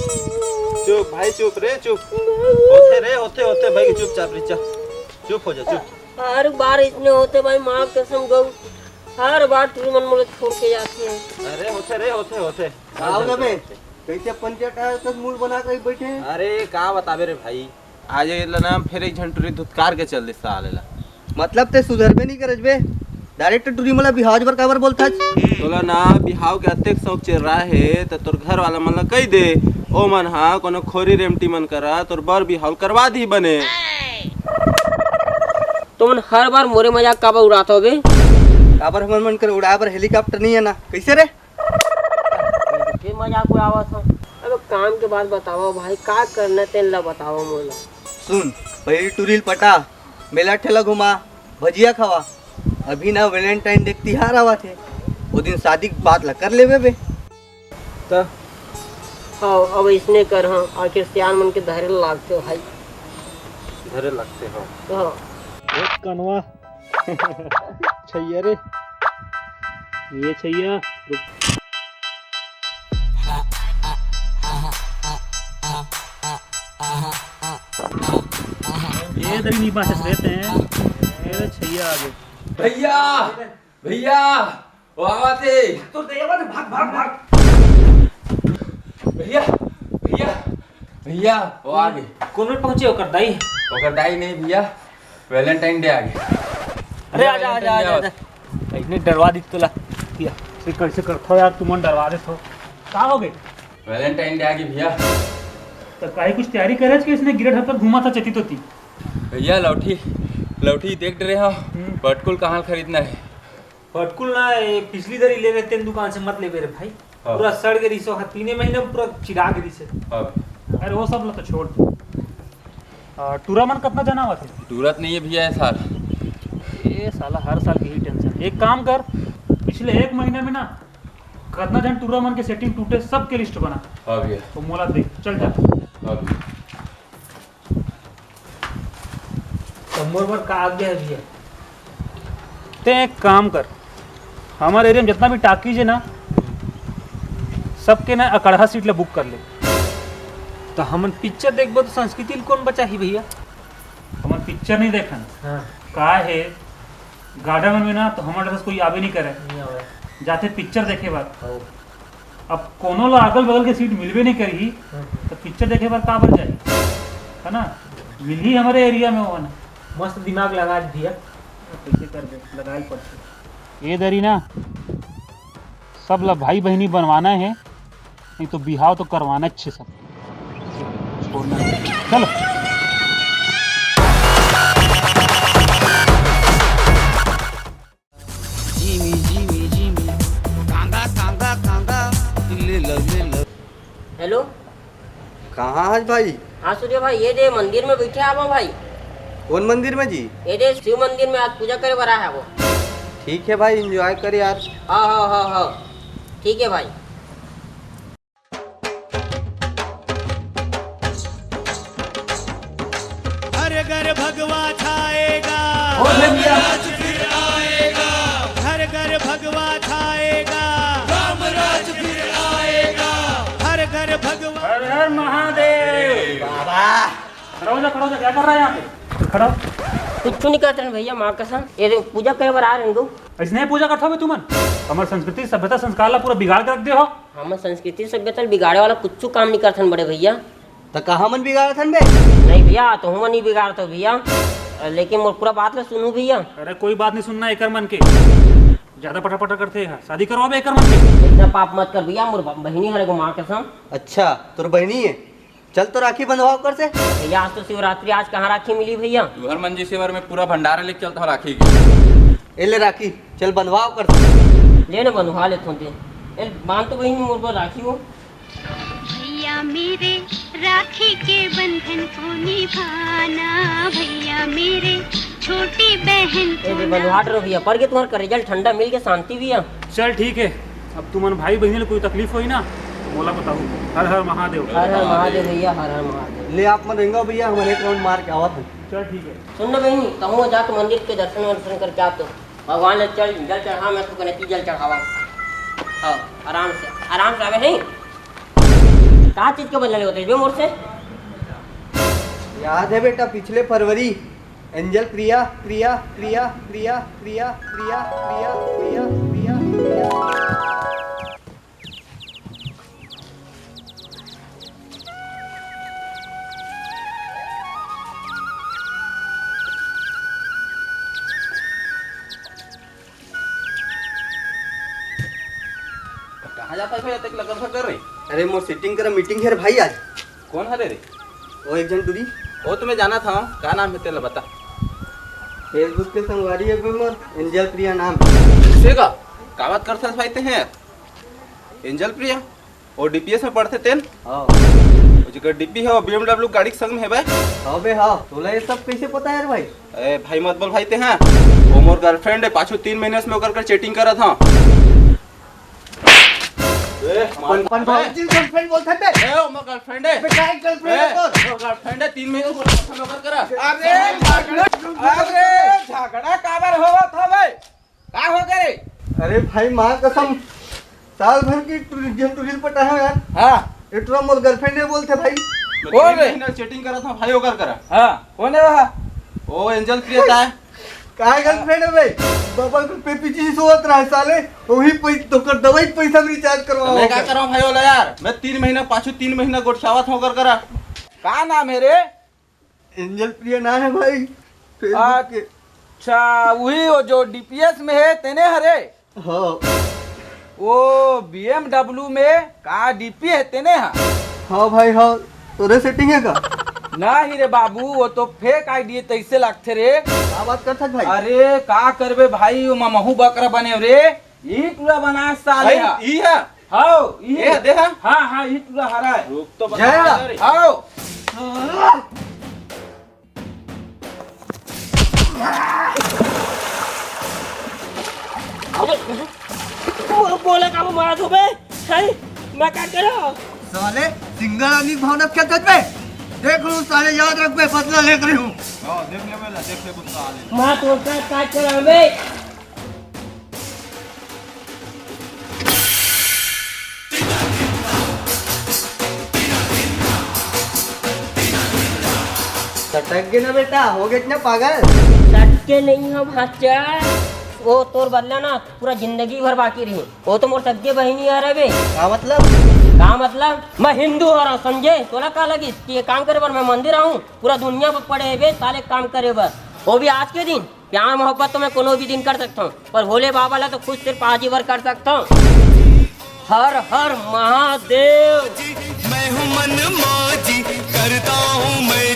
चुप भाई, चुप रे, चुप होते रे, होते भाई, चुपचाप रे, चुप हो जा, चुप। हर बार इतने होते भाई, माँ कसम गऊ, हर बार तुम मन मुझे छोड़ के जाते हैं। अरे होते रे, होते आओ ना बे, कैसे पंचायत आया तो मूड बना कर बैठे हैं। अरे का बताबे रे भाई, आज ये ना फिर एक झंटुरी धुतकार के चल दे सालेला। मतलब ते सुधर में नहीं करज बे, डायरेक्ट टूरी मला बिहाज बर काबर बोलता तोला ना बिहाव के अत्यक शौक चल रहा है तो तोर घर वाला मन ला कह दे, ओ मन हा कोनो खोरी रेमटी मन करा तोर बर बिहाव करवा दी बने। तुम हर बार मोरे मजाक काबर उड़ाते हो बे? काबर हमन मन कर उड़ा बर हेलीकॉप्टर नहीं है ना, कैसे रे? फिर मजाक उड़ावा था। अब काम के बाद बताओ भाई, का करना तेन ला बताओ मोला। सुन, पहली टूरिल पटा, मेला ठेला घुमा, भजिया खावा। अभी ना वैलेंटाइन डे तिहार आवा थे, वो दिन शादी की बात ला कर लेवे बे। तो हाँ अब इसने कर, हाँ आखिर सियान मन के धैर्य लागते हो भाई, धरे लगते हो। हाँ एक कनवा छैया रे, ये छैया ये दरी नहीं पास रहते हैं, ये छैया आगे। भैया भैया वो आवाते तो देवा ने भाग भाग भाग। भैया भैया भैया वो आगे कौन में पहुंचे होकर दाई? ओकर दाई नहीं भैया, वैलेंटाइन डे आ गया। अरे आजा आजा आजा, इतने डरवा दी तोला किया से कैसे करथो यार, तुम डरवा दे तो का हो गए? वैलेंटाइन डे आ गया भैया। तो काहे कुछ तैयारी करे कि इसने गिरट हट पर घुमा था चती तोती? भैया लौठी लौठी देख रहे हो, पटकुल कहाँ खरीदना है? फटकुल ना पिछली दरी ले रहे तेन दुकान से मत ले बेरे भाई, हाँ। पूरा सड़ गई सो, 3 महीने में पूरा चिरा गई से। अब अरे वो सब ला तो छोड़। टूरा मन कितना जाना हुआ थे? जरूरत नहीं है भैया इस साल। ये साला हर साल की ही टेंशन। एक काम कर, पिछले 1 महीने में ना कितना जन टूरा मन के सेटिंग टूटे सब के लिस्ट बना, हाँ भैया। तो मोला देख चल जा। अब कमर पर का आ गया है भैया। ते एक काम कर, हमारे एरिया में जितना भी टाकीज है ना, सबके ना अकड़हा सीट ले बुक कर ले। तो हमन पिक्चर देखबो तो संस्कृति कौन बचा ही भैया? हमन पिक्चर नहीं देखन। हाँ। का है गार्डन में ना तो हमारे पास कोई आवे नहीं करे, जाते पिक्चर देखे बार। अब कोनो ला अगल बगल के सीट मिलवे नहीं करी तो पिक्चर देखे बार का बर जाए, है ना? मिल ही हमारे एरिया में हो ना। मस्त दिमाग लगा दिया, कैसे कर दे लगाई पड़ते। ये दरी ना सब ला भाई बहनी बनवाना है, नहीं तो बिहाव तो करवाना अच्छे सब छोड़ना। चलो हेलो। कहाँ आज भाई? हाँ सूर्य भाई, ये दे मंदिर में बैठे आवा भाई। कौन मंदिर में जी? ये दे शिव मंदिर में आज पूजा करे बरा है वो। ठीक है भाई, एंजॉय कर यार। हाँ हाँ हाँ हाँ ठीक है भाई। हर घर भगवा छाएगा, रामराज फिर आएगा। हर घर भगवा छाएगा, रामराज फिर आएगा। हर घर भगवा। हर हर महादेव। बाबा खड़ा हो जा, क्या कर रहा है यहाँ पे? खड़ा हो। कुछ नहीं करते भैया, माँ कसम ये दे पूजा करे बर आ रहे हैं। ऐसे नहीं पूजा करता हो तुमन? हमारे संस्कृति सभ्यता संस्कार ला पूरा बिगाड़ के रख दे हो। हम संस्कृति सभ्यता बिगाड़े वाला कुछ काम नहीं करते बड़े भैया। तो कहाँ मन बिगाड़ा था बे? नहीं भैया, तो हम नहीं बिगाड़ते भैया, लेकिन मोर पूरा बात ला सुनू भैया। अरे कोई बात नहीं सुनना, एकर मन के ज्यादा पटा पटा करते हैं, शादी करवाओ एकर मन के। इतना पाप मत कर भैया, मोर बहनी हरे को माँ कसम। अच्छा तोर बहनी है, चल तो राखी बंधवाओ कर से। भैया आज तो शिवरात्रि, आज कहाँ राखी मिली भैया? घर मंजी सेवर में पूरा भंडारा लेके चलता हूँ राखी की। ए ले राखी, चल बंधवाओ कर से। ले ना बंधवा लेते होते, बांध तो बहनी मोर पर राखी हो। भैया मेरे राखी के बंधन को निभाना, भैया मेरे छोटी बहन को बंधवाट रहो भैया, पर के तुम्हारा रिजल्ट ठंडा मिल के शांति भैया। चल ठीक है, अब तुमन भाई बहनी ने कोई तकलीफ हुई ना मोला बताओ। हर हर महादेव। हर हर महादेव भैया, हर हर महादेव। ले आप मन रहेंगे भैया, हमारे एक राउंड मार के आवत है। चल ठीक है। सुन ना बहनी, तुम जाके मंदिर के दर्शन वर्शन करके आप तो भगवान ने चल जल चढ़ा, मैं तो कहती जल चढ़ावा। हाँ आराम से आवे नहीं। का चीज के बदले होते बे मोर से? याद है बेटा, पिछले फरवरी एंजल प्रिया प्रिया प्रिया प्रिया प्रिया प्रिया प्रिया प्रिया प्रिया प्रिया। कहाँ जाता है भाई अतक लगन सा कर रही? अरे मोर सेटिंग कर मीटिंग है रे भाई आज। कौन हरे रे? वो एक जन टूरी वो तुम्हें जाना था, क्या नाम है तेरा बता? फेसबुक के संगवारी है मोर, एंजल प्रिया नाम। किसेगा का बात करते भाई ते हैं? एंजल प्रिया और डीपीएस में पढ़ते तेन? हाँ जिकर डीपी है वो BMW गाड़ी के संग में है भाई। हाँ बे हाँ, तोला ये सब कैसे पता है रे भाई? ए भाई मत बोल भाई ते हैं, वो मोर गर्लफ्रेंड है, पाछू 3 महीने से मैं ओकर कर चैटिंग करा था। गर्लफ्रेंड बोलते हैं बे? ए ओ मोर गर्लफ्रेंड है। बेटा एक गर्लफ्रेंड है तोर? मोर गर्लफ्रेंड है, 3 महीने से मैं ओकर करा। अरे झगड़ा काबर होवा था भाई? का हो गए? अरे भाई माँ कसम, साल भर की टूरिल पटा है यार। हाँ इतना मोर गर्लफ्रेंड है बोलते भाई। कौन रे? चैटिंग करा था भाई ओकर करा। हाँ कौन है वहाँ? ओ एंजल प्रिया था। काय गर्लफ्रेंड है भाई? बाबा को पे पीछे ही सोत रहा है साले, वही पैसा तो कर दवाई पैसा भी रिचार्ज करवाओ। मैं क्या कर रहा हूँ भाई बोला यार, मैं 3 महीना पाछू 3 महीना गोठसावत हूँ ओकर करा। का नाम है रे? एंजल प्रिया ना है भाई फेसबुक के। अच्छा वही वो जो डीपीएस में है तेने हरे? हाँ वो BMW में का डीपी है तेने हाँ? हाँ भाई हाँ, तोरे सेटिंग है का? ना ही रे बाबू, वो तो फेक आईडी तैसे लगते रे। क्या बात कर भाई? अरे का करबे भाई, वो महू बकरा बने रे, यही पूरा बना साले। भाई ई है हाओ ये दे है। हाँ हाँ यही पूरा हरा है। रुक तो जय बता रा। रे। हाओ बोले का मारा तू बे? है मैं क्या करो? साले सिंगल आदमी भावना क्या कर बे? देख लो साले, याद रख बे, बदला लेकर हूँ। हां देख ले बेला, देख ले बुत्ता आले। मां तो का करो बे? सटक गए ना बेटा, हो गए इतना पागल। सटके नहीं हो भाचा, वो तोर बदला ना पूरा जिंदगी भर बाकी रही। वो तो मोर सगे बहनी आ रहे बे। क्या मतलब? का मतलब? मैं हिंदू हो रहा हूँ समझे? तोला का लगी कि ये काम करे बर मैं मंदिर आऊँ? पूरा दुनिया पर पड़े है बे साले काम करे बर, वो भी आज के दिन। प्यार मोहब्बत तो मैं कोनो भी दिन कर सकता हूँ, पर भोले बाबा ला तो खुद सिर्फ आज ही बार कर सकता हूँ। हर हर महादेव। मैं हूँ मन मौजी करता हूँ मैं